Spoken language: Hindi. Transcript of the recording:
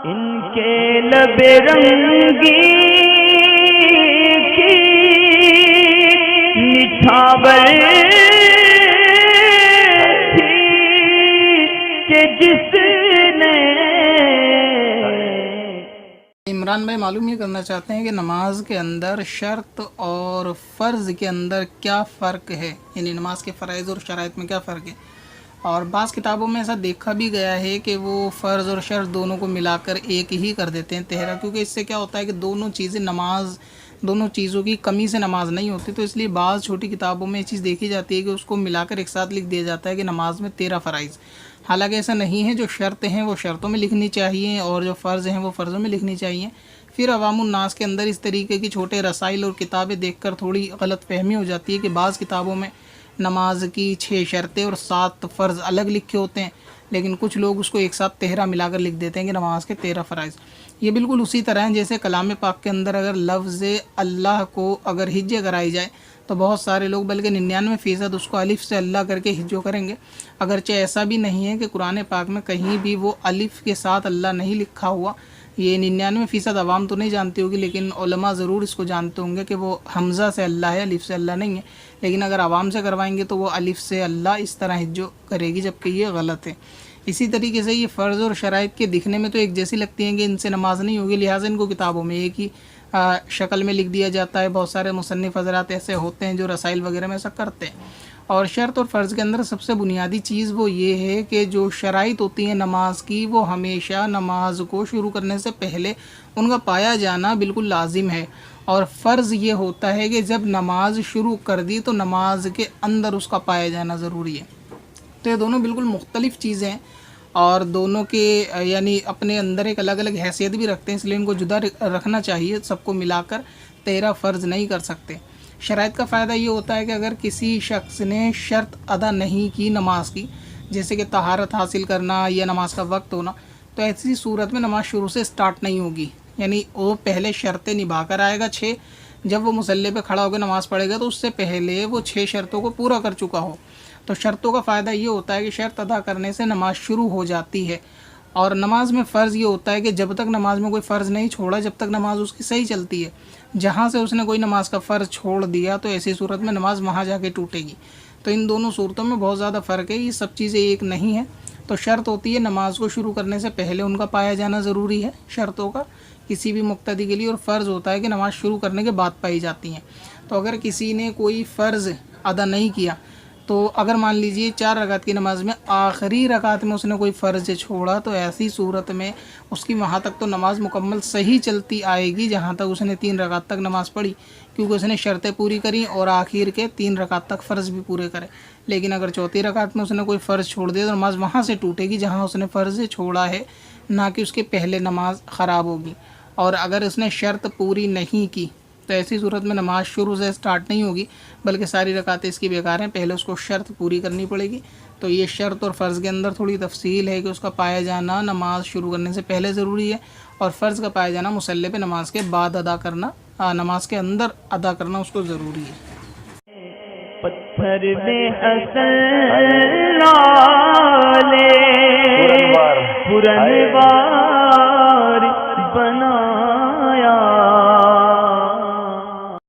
इनके लबे रंगी की निछावर थी कि जिसने। इमरान भाई मालूम ये करना चाहते हैं कि नमाज के अंदर शर्त और फ़र्ज़ के अंदर क्या फ़र्क है, यानी नमाज के फ़राइज़ और शराइत में क्या फ़र्क है। और बाज़ किताबों में ऐसा देखा भी गया है कि वो फ़र्ज़ और शर्त दोनों को मिलाकर एक ही कर देते हैं तेहरा, क्योंकि इससे क्या होता है कि दोनों चीज़ें नमाज, दोनों चीज़ों की कमी से नमाज नहीं होती। तो इसलिए बाज़ छोटी किताबों में ये चीज़ देखी जाती है कि उसको मिलाकर एक साथ लिख दिया जाता है कि नमाज में 13 फ़राइज़। हालांकि ऐसा नहीं है, जो शर्त हैं वो शर्तों में लिखनी चाहिए और जो फ़र्ज़ हैं वो फ़र्ज़ों में लिखनी चाहिए। फिर अवामुन्नास के अंदर इस तरीके की छोटे रसाइल और किताबें देखकर थोड़ी गलतफ़हमी हो जाती है कि बाज़ किताबों में नमाज की 6 शर्तें और 7 फ़र्ज़ अलग लिखे होते हैं, लेकिन कुछ लोग उसको एक साथ 13 मिलाकर लिख देते हैं कि नमाज के 13 फ़राइज़। ये बिल्कुल उसी तरह है जैसे कलाम पाक के अंदर अगर लफ्ज़ अल्लाह को अगर हिज्जे कराई जाए तो बहुत सारे लोग बल्कि 99% उसको अलिफ से अल्लाह करके हिज्जो करेंगे। अगरचे ऐसा भी नहीं है कि कुरान पाक में कहीं भी वो अलिफ के साथ अल्लाह नहीं लिखा हुआ। ये 99% आवाम तो नहीं जानती होगी, लेकिन उलमा ज़रूर इसको जानते होंगे कि वो हमज़ा से अल्लाह है, अलिफ से अल्लाह नहीं है। लेकिन अगर आवाम से करवाएंगे तो वो अलिफ से अल्लाह इस तरह हिज्जो करेगी, जबकि ये गलत है। इसी तरीके से ये फ़र्ज़ और शराइत के दिखने में तो एक जैसी लगती हैं कि इनसे नमाज नहीं होगी, लिहाजा इनको किताबों में एक ही शक्ल में लिख दिया जाता है। बहुत सारे मुसन्निफ़ हज़रात ऐसे होते हैं जो रसाइल वगैरह में ऐसा करते हैं। और शर्त और फ़र्ज़ के अंदर सबसे बुनियादी चीज़ वो ये है कि जो शराइत होती हैं नमाज की, वो हमेशा नमाज को शुरू करने से पहले उनका पाया जाना बिल्कुल लाजिम है। और फ़र्ज़ ये होता है कि जब नमाज शुरू कर दी तो नमाज के अंदर उसका पाया जाना ज़रूरी है। तो ये दोनों बिल्कुल मुख्तलिफ़ चीज़ें हैं और दोनों के यानी अपने अंदर एक अलग अलग हैसियत भी रखते हैं, इसलिए इनको जुदा रखना चाहिए। सबको मिलाकर 13 फ़र्ज़ नहीं कर सकते। शराइत का फ़ायदा ये होता है कि अगर किसी शख्स ने शर्त अदा नहीं की नमाज की, जैसे कि तहारत हासिल करना या नमाज का वक्त होना, तो ऐसी सूरत में नमाज शुरू से स्टार्ट नहीं होगी। यानी वो पहले शर्तें निभा कर आएगा 6, जब वो मुसल्ले पे खड़ा होकर नमाज़ पढ़ेगा तो उससे पहले वो 6 शर्तों को पूरा कर चुका हो। तो शर्तों का फ़ायदा ये होता है कि शर्त अदा करने से नमाज शुरू हो जाती है। और नमाज में फ़र्ज़ ये होता है कि जब तक नमाज में कोई फ़र्ज़ नहीं छोड़ा, जब तक नमाज उसकी सही चलती है। जहाँ से उसने कोई नमाज का फ़र्ज़ छोड़ दिया तो ऐसी सूरत में नमाज वहाँ जाके टूटेगी। तो इन दोनों सूरतों में बहुत ज़्यादा फ़र्क है, ये सब चीज़ें एक नहीं है। तो शर्त होती है नमाज को शुरू करने से पहले उनका पाया जाना ज़रूरी है शर्तों का किसी भी मुक्तदी के लिए, और फ़र्ज़ होता है कि नमाज़ शुरू करने के बाद पाई जाती हैं। तो अगर किसी ने कोई फ़र्ज़ अदा नहीं किया, तो अगर मान लीजिए 4 रकात की नमाज़ में आखिरी रकात में उसने कोई फ़र्ज़ छोड़ा, तो ऐसी सूरत में उसकी वहाँ तक तो नमाज़ मुकम्मल सही चलती आएगी जहाँ तक उसने 3 रकात तक नमाज़ पढ़ी, क्योंकि उसने शर्तें पूरी करी और आखिर के 3 रकात तक फ़र्ज़ भी पूरे करे। लेकिन अगर चौथी रकात में उसने कोई फ़र्ज़ छोड़ दिया तो नमाज़ वहाँ से टूटेगी जहाँ उसने फ़र्ज़ छोड़ा है, ना कि उसके पहले नमाज ख़राब होगी। और अगर उसने शर्त पूरी नहीं की तो ऐसी सूरत में नमाज शुरू से स्टार्ट नहीं होगी, बल्कि सारी रकातें इसकी बेकार हैं। पहले उसको शर्त पूरी करनी पड़ेगी। तो ये शर्त और फ़र्ज़ के अंदर थोड़ी तफसील है कि उसका पाया जाना नमाज शुरू करने से पहले ज़रूरी है, और फ़र्ज़ का पाया जाना मुसल्ले पे नमाज के बाद अदा करना, नमाज के अंदर अदा करना उसको ज़रूरी है। पत्थर में हसन लाले पुरनवार बना